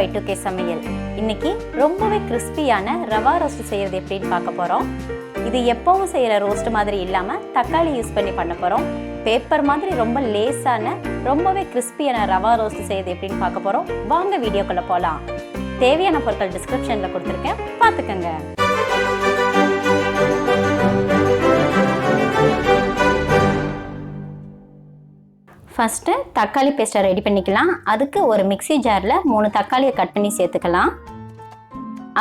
Y2K சமையல். இன்னைக்கு ரொம்பவே கிறிஸ்பியான ரவா ரோஸ்ட் செய்யறது எப்படின்னு பார்க்க போறோம். இது எப்பவும் செய்யற ரோஸ்ட் மாதிரி இல்லாம தக்காளி யூஸ் பண்ணி பண்ண போறோம். பேப்பர் மாதிரி ரொம்ப லேசான ரொம்பவே கிறிஸ்பியான ரவா ரோஸ்ட் செய்யறது எப்படின்னு பார்க்க போறோம். வாங்க வீடியோக்குள்ள போலாம். தேவையான பொருட்கள் டிஸ்கிரிப்ஷன்ல கொடுத்திருக்கேன், பார்த்துக்கங்க. ஃபஸ்ட்டு தக்காளி பேஸ்ட்டை ரெடி பண்ணிக்கலாம். அதுக்கு ஒரு மிக்ஸி ஜாரில் 3 தக்காளியை கட் பண்ணி சேர்த்துக்கலாம்.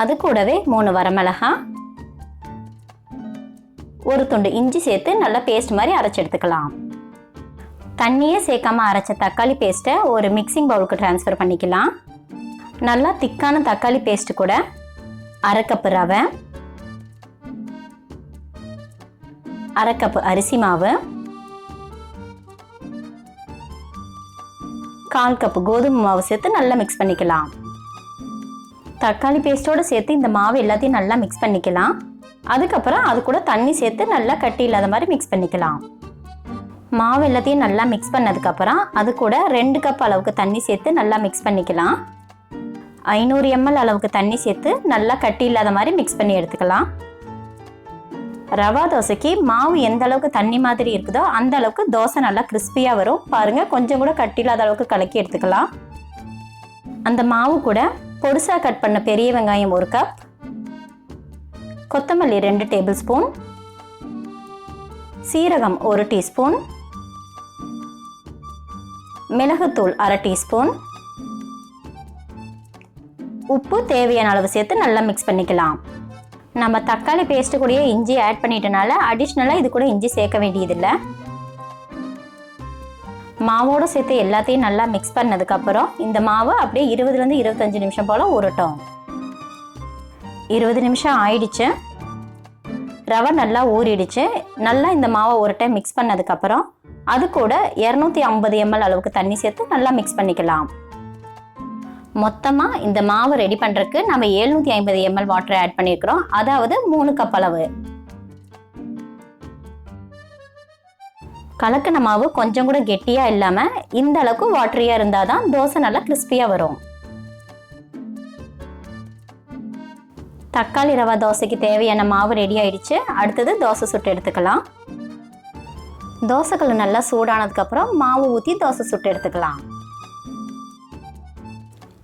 அது கூடவே 3 வரமிளகாய், ஒரு துண்டு இஞ்சி சேர்த்து நல்லா பேஸ்ட் மாதிரி அரைச்சி எடுத்துக்கலாம். தண்ணியே சேர்க்காம அரைச்ச தக்காளி பேஸ்ட்டை ஒரு மிக்சிங் பவுலுக்கு ட்ரான்ஸ்ஃபர் பண்ணிக்கலாம். நல்லா திக்கான தக்காளி பேஸ்ட்டு கூட 1/2 கப்பு ரவை, 1/2 கப்பு அரிசி மாவு, 1/4 கப்பு கோதுமை மாவு சேர்த்து நல்லா மிக்ஸ் பண்ணிக்கலாம். தக்காளி பேஸ்ட்டோடு சேர்த்து இந்த மாவு எல்லாத்தையும் நல்லா மிக்ஸ் பண்ணிக்கலாம். அதுக்கப்புறம் அது கூட தண்ணி சேர்த்து நல்லா கட்டி இல்லாத மாதிரி மிக்ஸ் பண்ணிக்கலாம். மாவு எல்லாத்தையும் நல்லா மிக்ஸ் பண்ணதுக்கப்புறம் அது கூட 2 கப் அளவுக்கு தண்ணி சேர்த்து நல்லா மிக்ஸ் பண்ணிக்கலாம். 500 ml அளவுக்கு தண்ணி சேர்த்து நல்லா கட்டி இல்லாத மாதிரி மிக்ஸ் பண்ணி எடுத்துக்கலாம். ரவா தோசைக்கு மாவு எந்த அளவுக்கு தண்ணி மாதிரி இருக்குதோ அந்த அளவுக்கு தோசை நல்லா கிறிஸ்பியாக வரும். பாருங்கள், கொஞ்சம் கூட கட்டில்லாத அளவுக்கு கலக்கி எடுத்துக்கலாம். அந்த மாவு கூட பொடிசாக கட் பண்ண பெரிய வெங்காயம் 1 கப், கொத்தமல்லி 2 டேபிள் ஸ்பூன், சீரகம் 1 டீஸ்பூன், மிளகுத்தூள் 1/2 டீஸ்பூன், உப்பு தேவையான அளவு சேர்த்து நல்லா மிக்ஸ் பண்ணிக்கலாம். நம்ம தக்காளி பேஸ்ட்டு கூடயே இஞ்சி ஆட் பண்ணிட்டனால அடிஷ்னலாக இது கூட இஞ்சி சேர்க்க வேண்டியதில்லை. மாவோடு சேர்த்து எல்லாத்தையும் நல்லா மிக்ஸ் பண்ணதுக்கப்புறம் இந்த மாவு அப்படியே 20லேருந்து 25 நிமிஷம் போல் ஊறட்டும். 20 நிமிஷம் ஆயிடுச்சு. ரவை நல்லா ஊறிடுச்சு. நல்லா இந்த மாவை ஒரு டைம் மிக்ஸ் பண்ணதுக்கப்புறம் அது கூட 250 ml அளவுக்கு தண்ணி சேர்த்து நல்லா மிக்ஸ் பண்ணிக்கலாம். மொத்தமாக இந்த மாவு ரெடி பண்ணுறதுக்கு நம்ம 750 ml வாட்டர் ஆட் பண்ணியிருக்கிறோம். அதாவது 3 கப் அளவு. கலக்கின மாவு கொஞ்சம் கூட கெட்டியாக இல்லாமல் இந்த அளவுக்கு வாட்டரியாக இருந்தால் தான் தோசை நல்லா கிறிஸ்பியாக வரும். தக்காளி ரவா தோசைக்கு தேவையான மாவு ரெடி ஆயிடுச்சு. அடுத்தது தோசை சுட்டு எடுத்துக்கலாம். தோசைக்கல் நல்லா சூடானதுக்கப்புறம் மாவு ஊற்றி தோசை சுட்டு எடுத்துக்கலாம்.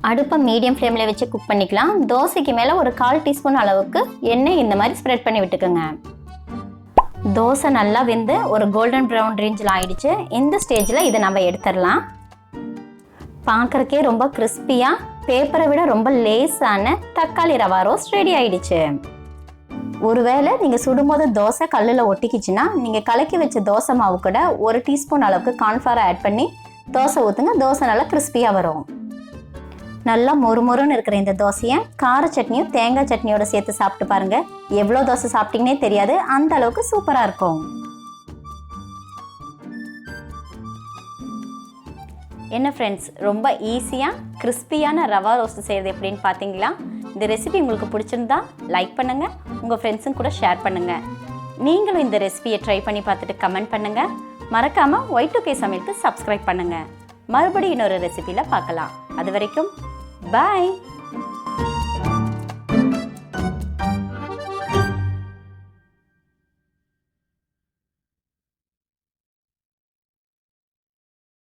அடுப்பை மீடியம் ஃப்ளேமில் வச்சு குக் பண்ணிக்கலாம். தோசைக்கு மேலே ஒரு 1/4 டீஸ்பூன் அளவுக்கு எண்ணெய் இந்த மாதிரி ஸ்ப்ரெட் பண்ணி விட்டுக்குங்க. தோசை நல்லா வெந்து ஒரு கோல்டன் ப்ரௌன் ரேஞ்சில் ஆயிடுச்சு. இந்த ஸ்டேஜில் இதை நம்ம எடுத்துடலாம். பார்க்குறக்கே ரொம்ப கிறிஸ்பியாக, பேப்பரை விட ரொம்ப லேஸான தக்காளி ரவா ரோஸ்ட் ரெடி ஆயிடுச்சு. ஒருவேளை நீங்கள் சுடும்போது தோசை கல்லில் ஒட்டிக்கிச்சுன்னா நீங்கள் கலக்கி வச்ச தோசை மாவு கூட 1 டீஸ்பூன் அளவுக்கு கார்ன்ஃப்ளவர் ஆட் பண்ணி தோசை ஊற்றுங்க. தோசை நல்லா கிறிஸ்பியாக வரும். நல்லா மொறுமொறுன்னு இருக்கிற இந்த தோசையை கார சட்னியும் தேங்காய் சட்னியோட சேர்த்து சாப்பிட்டு பாருங்க. எவ்வளோ தோசை சாப்பிட்டீங்கன்னே தெரியாது, அந்த அளவுக்கு சூப்பராக இருக்கும். என்ன ஃப்ரெண்ட்ஸ், ரொம்ப ஈஸியாக கிறிஸ்பியான ரவா ரோஸ்ட் செய்கிறது எப்படின்னு பார்த்தீங்களா? இந்த ரெசிபி உங்களுக்கு பிடிச்சிருந்தா லைக் பண்ணுங்கள், உங்கள் ஃப்ரெண்ட்ஸும் கூட ஷேர் பண்ணுங்கள். நீங்களும் இந்த ரெசிபியை ட்ரை பண்ணி பார்த்துட்டு கமெண்ட் பண்ணுங்கள். மறக்காமல் Y2K சமையலுக்கு சப்ஸ்கிரைப் பண்ணுங்கள். மறுபடியும் இன்னொரு ரெசிபியில் பார்க்கலாம். அது வரைக்கும் பாய்.